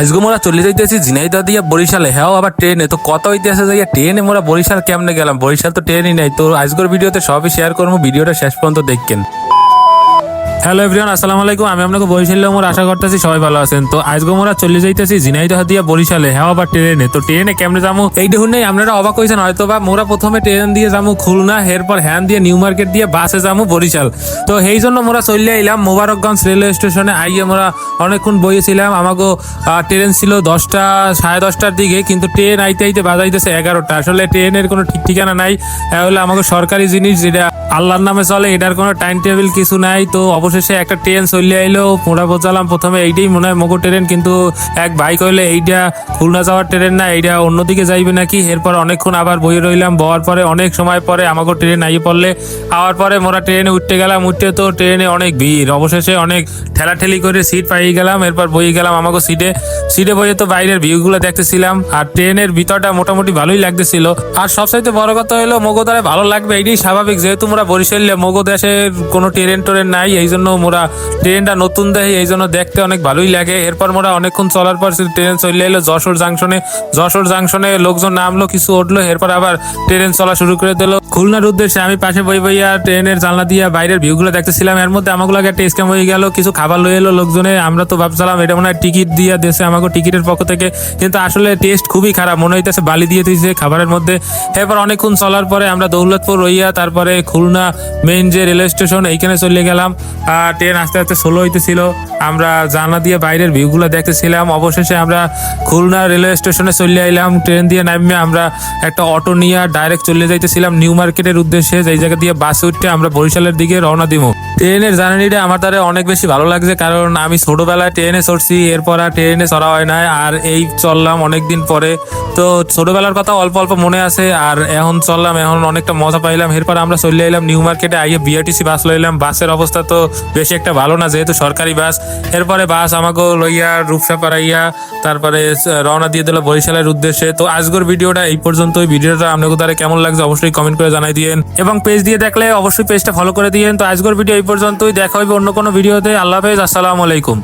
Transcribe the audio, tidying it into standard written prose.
আজকে মোরা চলে যাইতেছি ঝিনাইদহ দিয়ে বরিশালে, হ্যাঁ আবার ট্রেনে। তো কত হইতেছে যাইয়া ট্রেনে মোরা বরিশাল কেমনে গেলাম, বরিশাল তো ট্রেনই নাই। তো আজকের ভিডিওতে সবই শেয়ার করবো, ভিডিওটা শেষ পর্যন্ত দেখেন। হ্যালো এভরিওয়ান, আসসালামু আলাইকুম। আমি আপনাকে বরিশালে মোর আশা করতেছি সবাই ভালো আছেন। তো আজকে মোরা চলে যাইতেছি ঝিনাইদহ দিয়ে বরিশালে, হ্যাঁ আবার ট্রেনে। তো ট্রেনে কেমনে যাবো এই দেখুন নেই, আপনারা অবাক হয়েছেন হয়তো বা। মোরা প্রথমে ট্রেন দিয়ে যাবো খুলনা, এরপর হ্যান দিয়ে নিউ মার্কেট দিয়ে বাসে যাবো বরিশাল। তো এই জন্য মোরা চলে আইলাম মোবারকগঞ্জ রেলওয়ে স্টেশনে। আইয়ে মোরা অনেকক্ষণ বইয়েছিলাম। আমাকে ট্রেন ছিল 10টা সাড়ে 10টার দিকে, কিন্তু ট্রেন আইতে আইতে বাজাইতেছে 11টা। আসলে ট্রেনের কোনো ঠিক ঠিকানা নাই, হলে আমাকে সরকারি জিনিস যেটা আল্লাহর নামে চলে, এটার কোনো টাইম টেবিল কিছু নাই। তো অবশেষে একটা ট্রেন চলে আইলো। মোড়া বোঝালাম প্রথমে এইটাই মনে হয় মগো ট্রেন, কিন্তু এক ভাই কইলে এইটা খুলনা যাওয়ার ট্রেন না, এইটা অন্যদিকে যাইবে নাকি। এরপর অনেকক্ষণ আবার বইয়ে রইলাম, বওয়ার পরে অনেক সময় পরে আমাকে ট্রেন আইয়ে পড়লে আওয়ার পরে মোরা ট্রেনে উঠতে গেলাম। উঠতে তো ট্রেনে অনেক ভিড়, অবশেষে অনেক ঠেলাঠেলি করে সিট পাইয়ে গেলাম। এরপর বইয়ে গেলাম আমাকে সিটে বইয়ে তো বাইরের ভিউগুলো দেখতেছিলাম। আর ট্রেনের ভিতরটা মোটামুটি ভালোই লাগতেছিল। আর সবচাইতে বড় কথা হলো মগো দ্বারা ভালো লাগবে এইটাই স্বাভাবিক, যেহেতু মোরা বরিশালে মগো দেশের কোনো ট্রেন নাই, এই জন্য মোরা ট্রেনটা নতুন দেখি, এই জন্য দেখতে অনেক ভালোই লাগে। এরপর মোরা অনেকক্ষণ চলার পর ট্রেন চলে এলো যশোর জাংশনে লোকজন নামলো, কিছু উঠলো। এরপর আবার ট্রেন চলা শুরু করে দিল খুলনার উদ্দেশ্যে। আমি পাশে বইয়া ট্রেনের জানলা দিয়ে বাইরের ভিউগুলো দেখতেছিলাম। এর মধ্যে আমাকে লাগে একটা স্ক্যাম হয়ে গেল, কিছু খাবার লয়ে এলো লোকজনে। আমরা তো ভাবছিলাম এটা মনে হয় টিকিট দিয়ে দিয়েছে আমাকে টিকিটের পক্ষ থেকে, কিন্তু আসলে টেস্ট খুবই খারাপ, মনে হইতেছে বালি দিয়ে দিয়েছে খাবারের মধ্যে। এরপর অনেকক্ষণ চলার পরে আমরা দৌলতপুর রইয়া তারপরে খুলনা মেইন যে রেলওয়ে স্টেশন এইখানে চলে গেলাম। ট্রেন আস্তে আস্তে স্লো হইতেছিল, আমরা জানলা দিয়ে বাইরের ভিউগুলো দেখতেছিলাম। অবশেষে আমরা খুলনা রেলওয়ে স্টেশনে চলে আইলাম। ট্রেন দিয়ে নামে আমরা একটা অটো নিয়ে ডাইরেক্ট চলে যাইতেছিলাম নিউ মার্কেটের উদ্দেশ্যে। যেই জায়গা দিয়ে বাসে উঠতে আমরা বরিশালের দিকে রওনা দিব। ট্রেনের জার্নিটা আমার দ্বারা অনেক বেশি ভালো লাগছে, কারণ আমি ছোটবেলায় ট্রেনে চড়ছি, এরপর আর ট্রেনে চড়া হয় না। আর এই চললাম অনেকদিন পরে, তো ছোটবেলার কথা অল্প অল্প মনে আছে। আর এখন চললাম, এখন অনেকটা মজা পাইলাম। এরপর আমরা চলে এলাম নিউ মার্কেটে। আইয়ে বিআরটিসি বাস লইলাম। বাসের অবস্থা তো বেশি একটা ভালো না, যেহেতু সরকারি বাস। এরপরে বাস আমাকে লইয়া রূপসা পাড়াইয়া তারপরে রওনা দিয়ে দিল বরিশালের উদ্দেশ্যে। তো আজকের ভিডিওটা এই পর্যন্তই। ভিডিওটা আপনাদের দ্বারা কেমন লাগছে অবশ্যই কমেন্ট করে জানাই দিয়েন, এবং পেজ দিয়ে দেখলে অবশ্যই পেজটা ফলো করে দিয়েন। তো আজকের ভিডিও এই পর্যন্তই, দেখা হবে অন্য কোনো ভিডিওতে। আল্লাহ হাফেজ, আসসালামু আলাইকুম।